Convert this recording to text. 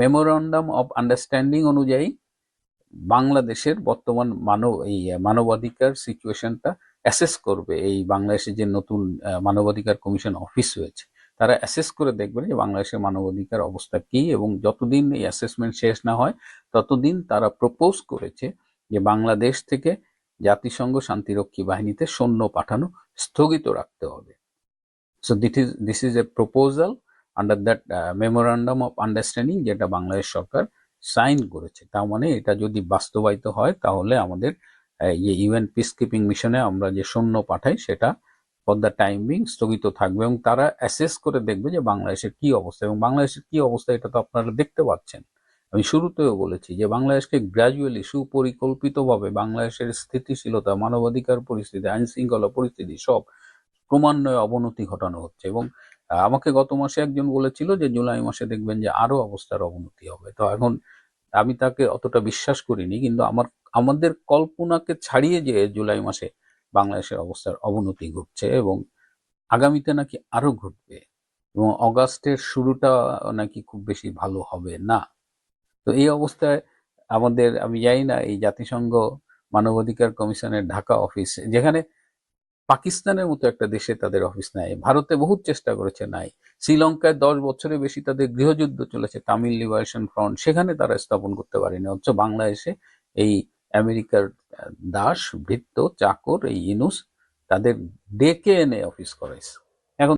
Memorandum of understanding অনুযায়ী বাংলাদেশের বর্তমান মানবাধিকার সিচুয়েশনটা অ্যাসেস করবে। এই বাংলাদেশে যে নতুন মানবাধিকার কমিশন অফিস হয়েছে, তারা অ্যাসেস করে দেখবেন যে বাংলাদেশের মানবাধিকার অবস্থা কি, এবং যতদিন এই অ্যাসেসমেন্ট শেষ না হয় ততদিন তারা প্রপোজ করেছে যে বাংলাদেশ থেকে জাতিসংঘ শান্তিরক্ষী বাহিনীতে সৈন্য পাঠানো স্থগিত রাখতে হবে। So this is a proposal under that memorandum of understanding, যেটা বাংলাদেশ সরকার সাইন করেছে। তার মানে এটা যদি বাস্তবায়িত হয় তাহলে আমাদের ইউএন পিস কিপিং মিশনে আমরা যে সৈন্য পাঠাই সেটা ফর দ্য টাইম বিং স্থগিত থাকবে, এবং তারা অ্যাসেস করে দেখবে যে বাংলাদেশের কি অবস্থা। এবং বাংলাদেশের কি অবস্থা এটা তো আপনারা দেখতে পাচ্ছেন। আমি শুরুতেও বলেছি যে বাংলাদেশকে গ্র্যাজুয়ালি সুপরিকল্পিতভাবে বাংলাদেশের স্থিতিশীলতা, মানবাধিকার পরিস্থিতি, আইন শৃঙ্খলা পরিস্থিতি সব ক্রমান্বয়ে অবনতি ঘটানো হচ্ছে। এবং আমাকে গত মাসে একজন বলেছিল যে জুলাই মাসে দেখবেন যে আরো অবস্থার অবনতি হবে। তো এখন আমি তাকে অতটা বিশ্বাস করিনি, কিন্তু আমাদের কল্পনাকে ছাড়িয়ে যে জুলাই মাসে বাংলাদেশের অবস্থার অবনতি ঘটছে, এবং আগামীতে নাকি আরো ঘটবে, এবং অগাস্টের শুরুটা নাকি খুব বেশি ভালো হবে না। তো এই অবস্থায় আমি জানি না, এই জাতিসংঘ মানবাধিকার কমিশনের ঢাকা অফিস, যেখানে পাকিস্তানের মতো একটা দেশে তাদের অফিস নাই, ভারতে বহুত চেষ্টা করেছে নাই, শ্রীলঙ্কায় 10 বছরের বেশি তাদের গৃহযুদ্ধ চলেছে, তামিল লিবারেশন ফ্রন্ট, সেখানে তারা স্থাপন করতে পারেনি। অথচ বাংলাদেশে এই আমেরিকার দাস ভৃত্য চাকর এই ইনুস তাদের ডেকে এনে অফিস করাইছে।